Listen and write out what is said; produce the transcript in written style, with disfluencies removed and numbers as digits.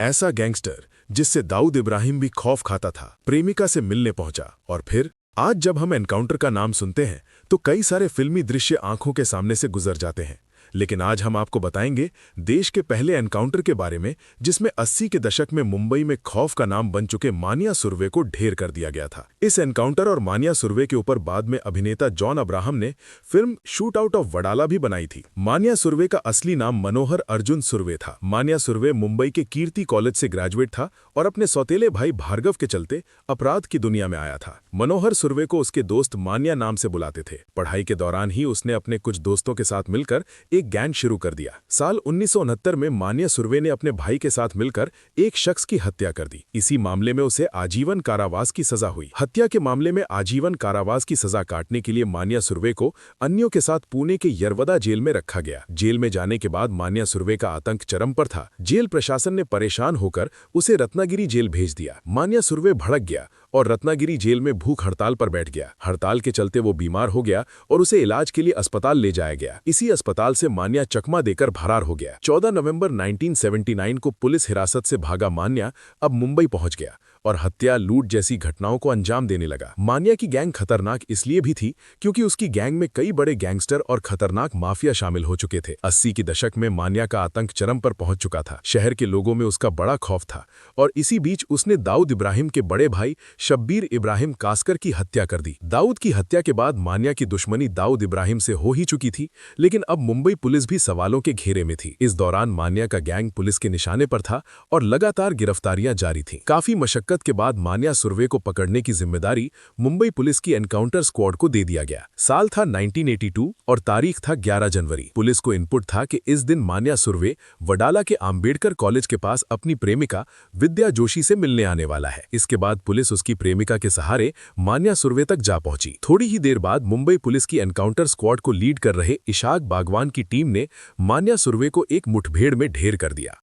ऐसा गैंगस्टर जिससे दाऊद इब्राहिम भी खौफ खाता था, प्रेमिका से मिलने पहुंचा। और फिर आज जब हम एनकाउंटर का नाम सुनते हैं तो कई सारे फिल्मी दृश्य आंखों के सामने से गुजर जाते हैं। लेकिन आज हम आपको बताएंगे देश के पहले एनकाउंटर के बारे में, जिसमें 80 के दशक में मुंबई में खौफ का नाम बन चुके मानिया सुरवे को ढेर कर दिया गया था। इस एनकाउंटर और मानिया सुरवे के ऊपर बाद में अभिनेता जॉन अब्राहम ने film shoot out of Wadala भी बनाई थी। मानिया सुरवे का असली नाम मनोहर अर्जुन सुरवे था। मानिया सुरवे मुंबई के कीर्ति कॉलेज से ग्रेजुएट था और अपने सौतेले भाई भार्गव के चलते अपराध की दुनिया में आया था। मनोहर सुरवे को उसके दोस्त मानिया नाम से बुलाते थे। पढ़ाई के दौरान ही उसने अपने कुछ दोस्तों के साथ मिलकर एक गैंग शुरू कर दिया। साल 1969 में मानिया सुरवे ने अपने भाई के साथ मिलकर एक शख्स की हत्या कर दी। इसी मामले में उसे आजीवन कारावास की सजा हुई। हत्या के मामले में आजीवन कारावास की सजा काटने के लिए मानिया सुरवे को अन्यों के साथ पुणे के यरवदा जेल में रखा गया। जेल में जाने के बाद मानिया सुरवे का आतंक चरम पर था। जेल प्रशासन ने परेशान होकर उसे रत्नागिरी जेल भेज दिया। मानिया सुरवे भड़क गया और रत्नागिरी जेल में भूख हड़ताल पर बैठ गया। हड़ताल के चलते वो बीमार हो गया और उसे इलाज के लिए अस्पताल ले जाया गया। इसी अस्पताल से मानिया चकमा देकर फरार हो गया। 14 नवंबर 1979 को पुलिस हिरासत से भागा मानिया अब मुंबई पहुंच गया और हत्या, लूट जैसी घटनाओं को अंजाम देने लगा। मानिया की गैंग खतरनाक इसलिए भी थी क्योंकि उसकी गैंग में कई बड़े गैंगस्टर और खतरनाक माफिया शामिल हो चुके थे। 80 के दशक में मानिया का आतंक चरम पर पहुंच चुका था। शहर के लोगों में उसका बड़ा खौफ था और इसी बीच उसने दाऊद इब्राहिम के बड़े भाई शब्बीर इब्राहिम कासकर की हत्या कर दी। दाऊद की हत्या के बाद मानिया की दुश्मनी दाऊद इब्राहिम से हो ही चुकी थी, लेकिन अब मुंबई पुलिस भी सवालों के घेरे में थी। इस दौरान मानिया का गैंग पुलिस के निशाने पर था और लगातार गिरफ्तारियां जारी थीं। काफी मशक्कत के बाद मानिया सुरवे को पकड़ने की जिम्मेदारी मुंबई पुलिस की एनकाउंटर स्क्वाड को दे दिया गया। साल था 1982 और तारीख था 11 जनवरी। पुलिस को इनपुट था कि इस दिन मानिया सुरवे वडाला के आंबेडकर कॉलेज के पास अपनी प्रेमिका विद्या जोशी से मिलने आने वाला है। इसके बाद पुलिस उसकी प्रेमिका के सहारे मानिया सुरवे तक जा पहुंची। थोड़ी ही देर बाद मुंबई पुलिस की एनकाउंटर स्क्वाड को लीड कर रहे इशाक बागवान की टीम ने मानिया सुरवे को एक मुठभेड़ में ढेर कर दिया।